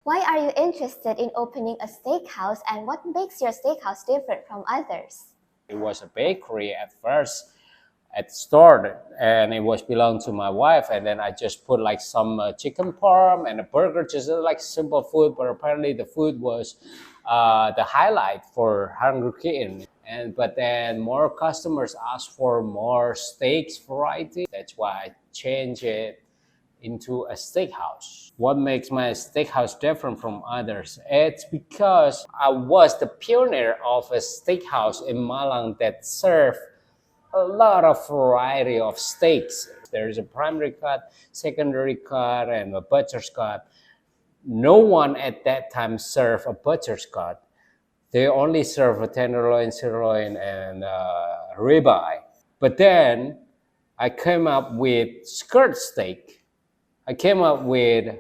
Why are you interested in opening a steakhouse, and what makes your steakhouse different from others? It was a bakery at first at the store, and it was belonged to my wife, and then I just put like some chicken parm and a burger, just like simple food, but apparently the food was the highlight for Hungry Kitten. But then more customers asked for more steaks variety. That's why I changed it into a steakhouse. What makes my steakhouse different from others? It's because I was the pioneer of a steakhouse in Malang that served a lot of variety of steaks. There's a primary cut, secondary cut, and a butcher's cut. No one at that time served a butcher's cut. They only serve a tenderloin, sirloin, and ribeye. But then I came up with skirt steak. I came up with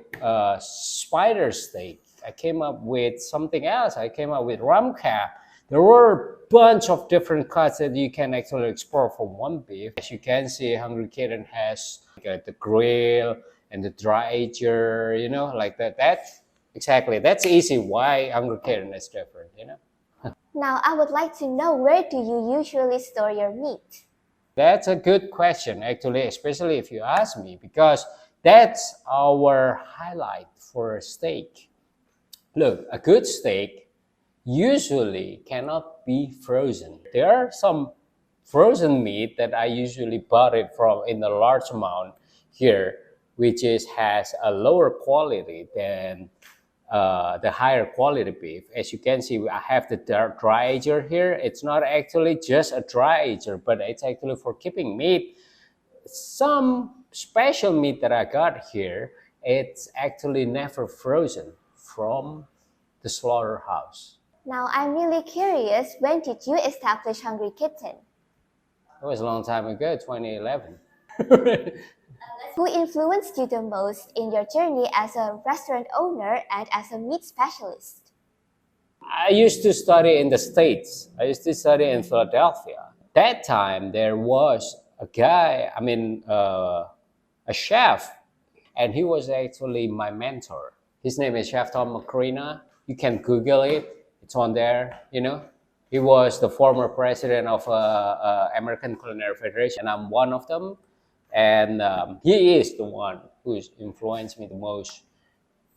spider steak. I came up with something else. I came up with ram cap. There were a bunch of different cuts that you can actually explore from one beef. As you can see, Hungry Kitten has the grill and the dry ager, like that. That's easy why Hungry Kitten is different. Now, I would like to know, where do you usually store your meat? That's a good question, actually, especially if you ask me, because that's our highlight for a steak. Look, a good steak usually cannot be frozen. There are some frozen meat that I usually bought it from in a large amount here, which has a lower quality than the higher quality beef. As you can see, I have the dry ager here. It's not actually just a dry ager, but it's actually for keeping meat. Some special meat that I got here, it's actually never frozen from the slaughterhouse. Now, I'm really curious, when did you establish Hungry Kitten? It was a long time ago, 2011. Who influenced you the most in your journey as a restaurant owner and as a meat specialist? I used to study in the States. I used to study in Philadelphia. That time there was a guy, a chef, and he was actually my mentor. His name is Chef Tom Macrina. You can Google it. It's on there. He was the former president of American Culinary Federation, and I'm one of them. And he is the one who's influenced me the most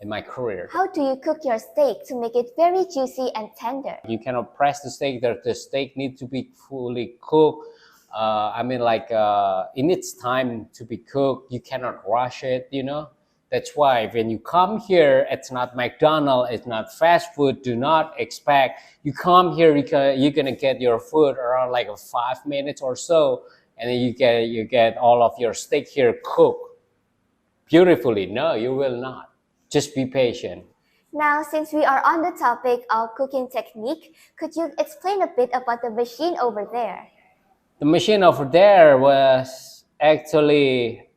in my career. How do you cook your steak to make it very juicy and tender? You cannot press the steak. The steak needs to be fully cooked. It needs time to be cooked. You cannot rush it. That's why when you come here, it's not McDonald's, it's not fast food. Do not expect you come here, you're gonna get your food around like 5 minutes or so, and then you get all of your steak here cooked beautifully. No, you will not. Just be patient. Now, since we are on the topic of cooking technique, could you explain a bit about the machine over there? The machine over there was actually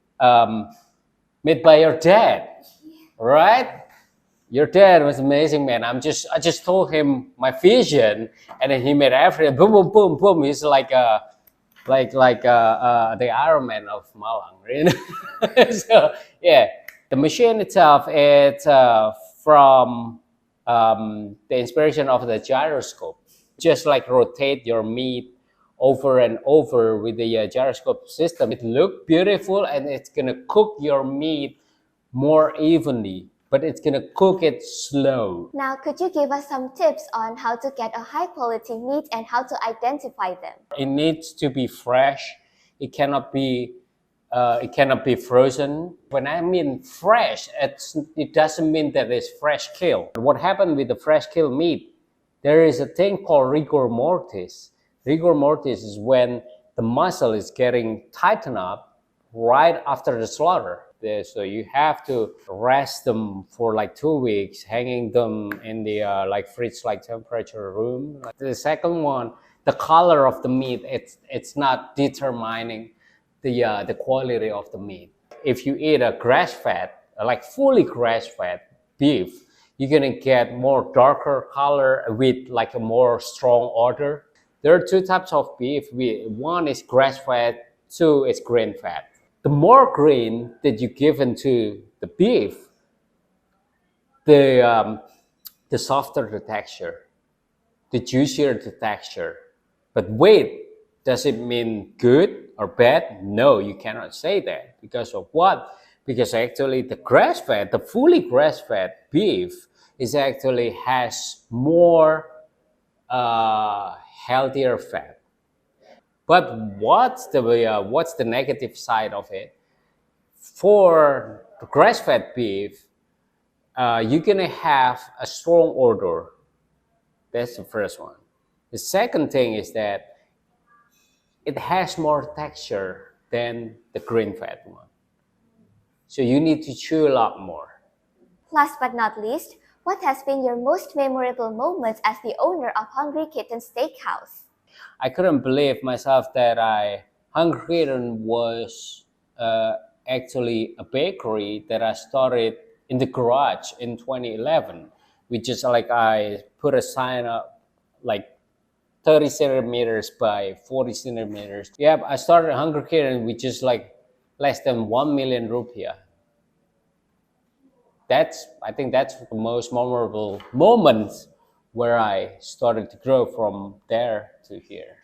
made by your dad, right? Your dad was amazing, man. I just told him my vision, and then he made everything. Boom, boom, boom, boom. He's like the Iron Man of Malang, So yeah, the machine itself, it's from the inspiration of the gyroscope. Just like rotate your meat over and over with the gyroscope system. It looks beautiful, and it's gonna cook your meat more evenly, but it's gonna cook it slow. Now, could you give us some tips on how to get a high quality meat and how to identify them? It needs to be fresh. It cannot be frozen. When I mean fresh, it doesn't mean that it's fresh killed. What happened with the fresh killed meat? There is a thing called rigor mortis. Rigor mortis is when the muscle is getting tightened up right after the slaughter. So you have to rest them for like 2 weeks, hanging them in the fridge-like temperature room. The second one, the color of the meat, it's not determining the quality of the meat. If you eat a grass-fed, like fully grass-fed beef, you're gonna get more darker color with like a more strong odor. There are two types of beef. One is grass-fed, two is grain-fed. The more grain that you give into the beef, the the softer the texture, the juicier the texture. But wait, does it mean good or bad? No, you cannot say that. Because of what? Because actually the grass fed, the fully grass fed beef is actually has more healthier fat. But what's the negative side of it? For the grass fed beef, you're gonna have a strong odor. That's the first one. The second thing is that it has more texture than the grain fed one. So you need to chew a lot more. Last but not least, what has been your most memorable moment as the owner of Hungry Kitten Steakhouse? I couldn't believe myself that Hungry Kitten was actually a bakery that I started in the garage in 2011. We just like I put a sign up like 30 centimeters by 40 centimeters. Yeah, I started Hungry Kitten with just like less than 1 million rupiah. I think that's the most memorable moment where I started to grow from there to here.